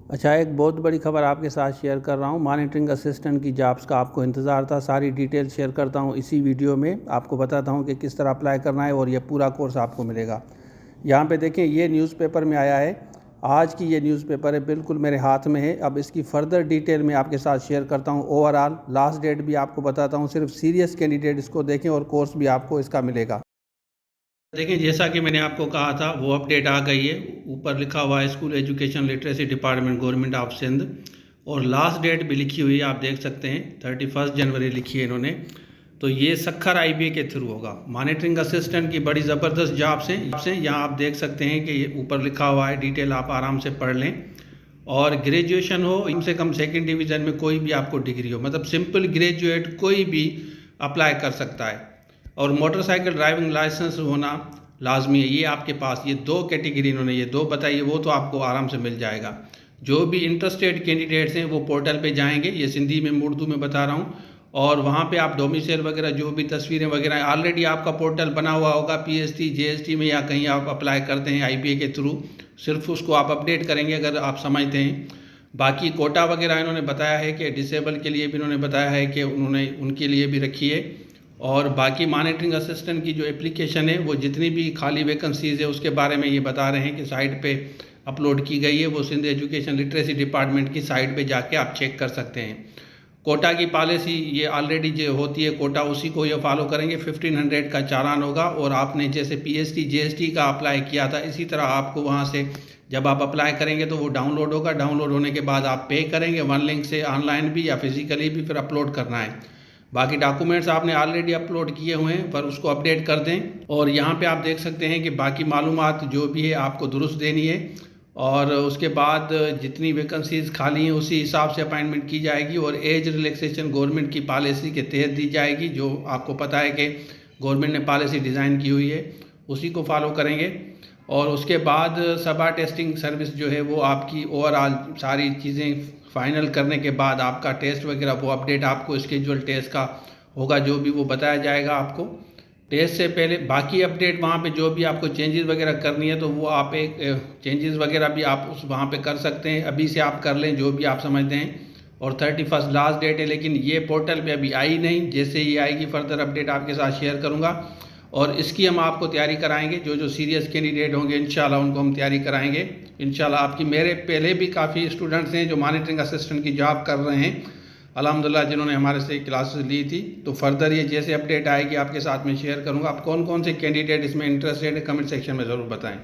अच्छा, एक बहुत बड़ी खबर आपके साथ शेयर कर रहा हूँ। मॉनिटरिंग असिस्टेंट की जॉब्स का आपको इंतज़ार था। सारी डिटेल शेयर करता हूँ इसी वीडियो में। आपको बताता हूँ कि किस तरह अप्लाई करना है और ये पूरा कोर्स आपको मिलेगा। यहाँ पे देखें, ये न्यूज़पेपर में आया है। आज की ये न्यूज़पेपर है, बिल्कुल मेरे हाथ में है। अब इसकी फ़र्दर डिटेल में आपके साथ शेयर करता हूँ। ओवरऑल लास्ट डेट भी आपको बताता हूँ। सिर्फ सीरियस कैंडिडेट इसको देखें और कोर्स भी आपको इसका मिलेगा। देखिए, जैसा कि मैंने आपको कहा था वो अपडेट आ गई है। ऊपर लिखा हुआ है school education literacy department government of Sindh, और लास्ट डेट भी लिखी हुई है, आप देख सकते हैं 31 जनवरी लिखी है इन्होंने। तो ये सक्खर आईबीए के थ्रू होगा। मॉनिटरिंग असिस्टेंट की बड़ी ज़बरदस्त जॉब्स हैं। यहाँ आप देख सकते हैं कि ये ऊपर लिखा हुआ है, डिटेल आप आराम से पढ़ लें। और ग्रेजुएशन हो, कम से कम सेकेंड डिवीज़न में कोई भी आपको डिग्री हो, मतलब सिंपल ग्रेजुएट कोई भी अप्लाई कर सकता है। और मोटरसाइकिल ड्राइविंग लाइसेंस होना लाजमी है। ये आपके पास, ये दो कैटेगरी इन्होंने ये दो बताई है, वो तो आपको आराम से मिल जाएगा। जो भी इंटरेस्टेड कैंडिडेट्स हैं वो पोर्टल पे जाएंगे, ये सिंधी में उर्दू में बता रहा हूँ। और वहाँ पे आप डोमिसाइल वगैरह जो भी तस्वीरें वगैरह ऑलरेडी आपका पोर्टल बना हुआ होगा पीएसटी जीएसटी में, या कहीं आप अप्लाई करते हैं आईबीए के थ्रू, सिर्फ उसको आप अपडेट करेंगे अगर आप समझते हैं। बाकी कोटा वगैरह इन्होंने बताया है कि डिसेबल के लिए भी इन्होंने बताया है कि उन्होंने उनके लिए भी रखी है। और बाकी मॉनिटरिंग असिस्टेंट की जो एप्लीकेशन है वो जितनी भी खाली वैकेंसीज़ है उसके बारे में ये बता रहे हैं कि साइट पे अपलोड की गई है। वो सिंध एजुकेशन लिटरेसी डिपार्टमेंट की साइट पे जाके आप चेक कर सकते हैं। कोटा की पॉलिसी ये ऑलरेडी जो होती है कोटा, उसी को ये फॉलो करेंगे। 1500 का चालान होगा, और आपने जैसे पीएसटी जीएसटी का अप्लाई किया था इसी तरह आपको वहाँ से जब आप अप्लाई करेंगे तो वो डाउनलोड होगा। डाउनलोड होने के बाद आप पे करेंगे वन लिंक से, ऑनलाइन भी या फिजिकली भी, फिर अपलोड करना है। बाकी डॉक्यूमेंट्स आपने ऑलरेडी अपलोड किए हुए हैं, पर उसको अपडेट कर दें। और यहाँ पे आप देख सकते हैं कि बाकी मालूमात जो भी है आपको दुरुस्त देनी है। और उसके बाद जितनी वैकेंसीज खाली हैं उसी हिसाब से अपॉइंटमेंट की जाएगी। और एज रिलैक्सेशन गवर्नमेंट की पॉलिसी के तहत दी जाएगी। जो आपको पता है कि गवर्नमेंट ने पॉलिसी डिज़ाइन की हुई है, उसी को फॉलो करेंगे। और उसके बाद सबा टेस्टिंग सर्विस जो है वो आपकी ओवरऑल सारी चीज़ें फाइनल करने के बाद आपका टेस्ट वगैरह वो अपडेट आपको स्केजुअल टेस्ट का होगा, जो भी वो बताया जाएगा आपको टेस्ट से पहले। बाकी अपडेट वहाँ पे जो भी आपको चेंजेस वगैरह करनी है तो वो आप एक चेंजेस वगैरह भी आप उस वहाँ पे कर सकते हैं। अभी से आप कर लें जो भी आप समझते हैं। और 31 लास्ट डेट है, लेकिन ये पोर्टल पे अभी आई नहीं। जैसे ये आएगी फर्दर अपडेट आपके साथ शेयर करूँगा, और इसकी हम आपको तैयारी कराएंगे। जो जो सीरियस कैंडिडेट होंगे इंशाल्लाह उनको हम तैयारी कराएंगे इंशाल्लाह। आपकी मेरे पहले भी काफ़ी स्टूडेंट्स हैं जो मॉनिटरिंग असिस्टेंट की जॉब कर रहे हैं अल्हम्दुलिल्लाह, जिन्होंने हमारे से क्लासेस ली थी। तो फर्दर ये जैसे अपडेट आएगी आपके साथ में शेयर करूँगा। आप कौन कौन से कैंडिडेट इसमें इंटरेस्टेड है कमेंट सेक्शन में ज़रूर बताएँ।